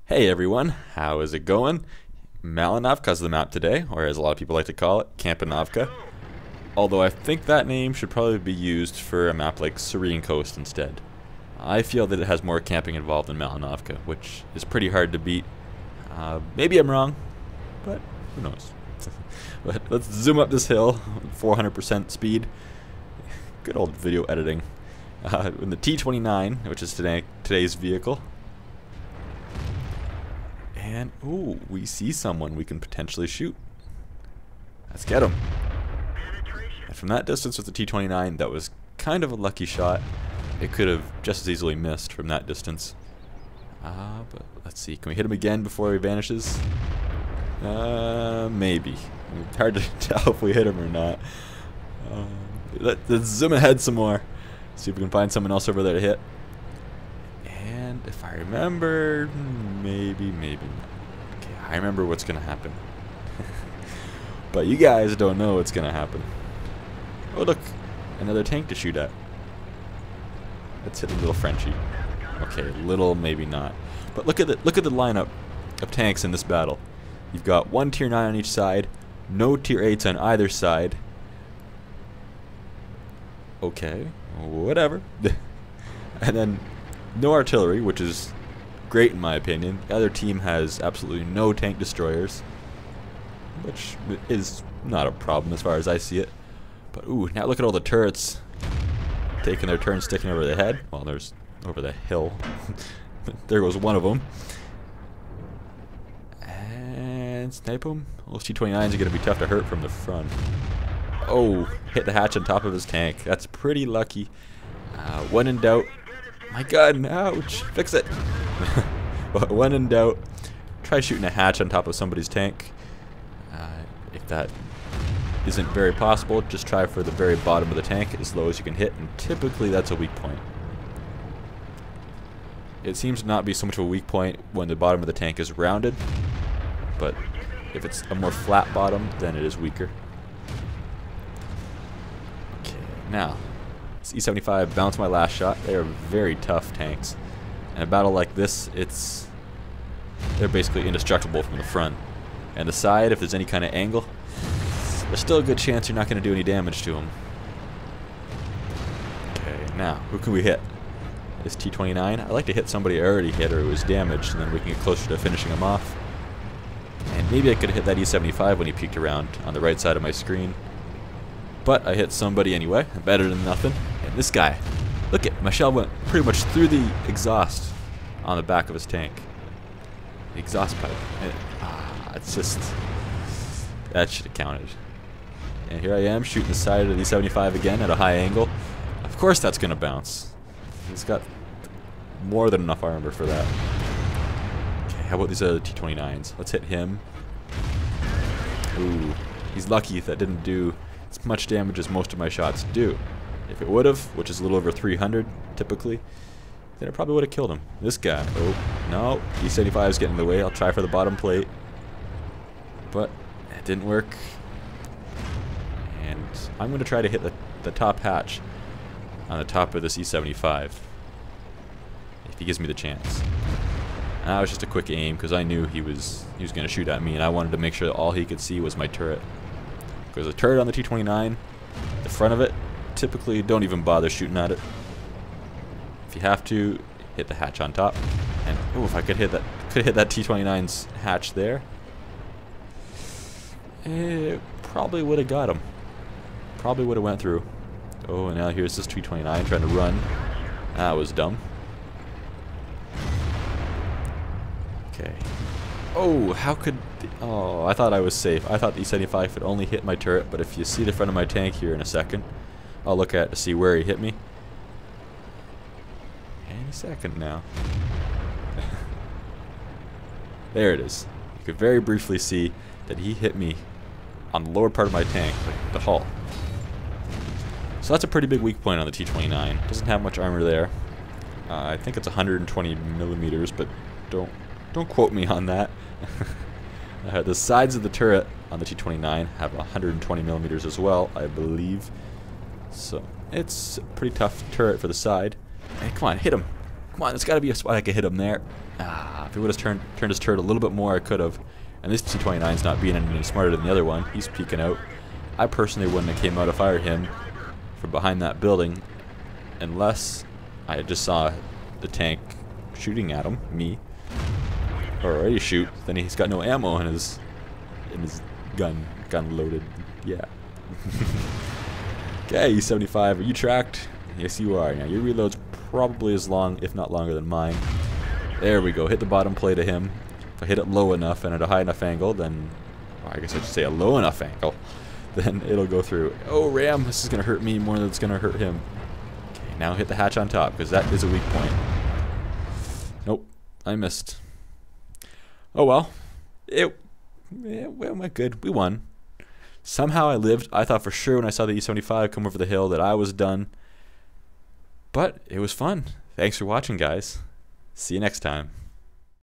Hey everyone, how is it going? Malinovka is the map today, or as a lot of people like to call it, Campanovka. Although I think that name should probably be used for a map like Serene Coast instead. I feel that it has more camping involved than Malinovka, which is pretty hard to beat. Maybe I'm wrong, but who knows. But let's zoom up this hill, 400% speed. Good old video editing. In the T29, which is today's vehicle. And, ooh, we see someone we can potentially shoot. Let's get him. And from that distance with the T29, that was kind of a lucky shot. It could have just as easily missed from that distance. But let's see. Can we hit him again before he vanishes? Maybe. It's hard to tell if we hit him or not. Let's zoom ahead some more. See if we can find someone else over there to hit. And if I remember, maybe not. Okay, I remember what's going to happen. But you guys don't know what's going to happen. Oh, look. Another tank to shoot at. Let's hit a little Frenchie. Okay, little, maybe not. But look at the lineup of tanks in this battle. You've got one tier 9 on each side, no tier 8s on either side. Okay, whatever. And then no artillery, which is great in my opinion. The other team has absolutely no tank destroyers, which is not a problem as far as I see it. But ooh, now look at all the turrets taking their turn sticking over the head. Well, there's over the hill. There goes one of them. And snipe him. Those T29s are going to be tough to hurt from the front. Oh, hit the hatch on top of his tank. That's pretty lucky. When in doubt, my gun, ouch, fix it. But when in doubt, try shooting a hatch on top of somebody's tank. If that isn't very possible, just try for the very bottom of the tank as low as you can hit, and typically that's a weak point. It seems to not be so much of a weak point when the bottom of the tank is rounded, but if it's a more flat bottom, then it is weaker. Okay, now, this E75 bounced my last shot. They are very tough tanks. In a battle like this, they're basically indestructible from the front. And the side, if there's any kind of angle, there's still a good chance you're not going to do any damage to them. Okay, now, who can we hit? This T29. I'd like to hit somebody I already hit or who was damaged, and then we can get closer to finishing him off. And maybe I could hit that E75 when he peeked around on the right side of my screen. But I hit somebody anyway, better than nothing. And this guy, look at, my shell went pretty much through the exhaust on the back of his tank. The exhaust pipe. It's just, that should have counted. And here I am shooting the side of the E75 again at a high angle. Of course that's going to bounce. He's got more than enough armor for that. Okay, how about these other T29s? Let's hit him. Ooh, he's lucky if that didn't do as much damage as most of my shots do. If it would have, which is a little over 300 typically, then it probably would have killed him. This guy, oh, no, E75 is getting in the way. I'll try for the bottom plate. But it didn't work. And I'm going to try to hit the top hatch on the top of this E75 if he gives me the chance. And that was just a quick aim because I knew he was going to shoot at me, and I wanted to make sure that all he could see was my turret. Because the turret on the T29, the front of it, typically don't even bother shooting at it. If you have to, hit the hatch on top. And oh, if I could hit that T29's hatch there, it probably would have got him. Probably would have went through. Oh, and now here's this T29 trying to run. That was dumb. Okay. Oh, how could... Oh, I thought I was safe. I thought the E75 could only hit my turret, but if you see the front of my tank here in a second, I'll look at it to see where he hit me. Any second now. There it is. You could very briefly see that he hit me on the lower part of my tank, like the hull. So that's a pretty big weak point on the T29. Doesn't have much armor there. I think it's 120 millimeters, but don't quote me on that. The sides of the turret on the T29 have 120 millimeters as well, I believe. So it's a pretty tough turret for the side. Hey, come on, hit him. Come on, there's got to be a spot I could hit him there. Ah, if he would have turned his turret a little bit more, I could have. And this T29's not being any smarter than the other one. He's peeking out. I personally wouldn't have came out to fire him from behind that building unless I just saw the tank shooting at him, me. Or already shoot, then he's got no ammo in his gun loaded. Yeah. Okay, E75, are you tracked? Yes, you are. Now your reload's probably as long, if not longer than mine. There we go. Hit the bottom plate of him. If I hit it low enough and at a high enough angle, then, well, I guess I should say a low enough angle, then it'll go through. Oh, ram! This is gonna hurt me more than it's gonna hurt him. Okay, now hit the hatch on top because that is a weak point. Nope, I missed. Oh well, it went good. We won. Somehow I lived. I thought for sure when I saw the E75 come over the hill that I was done. But it was fun. Thanks for watching, guys. See you next time.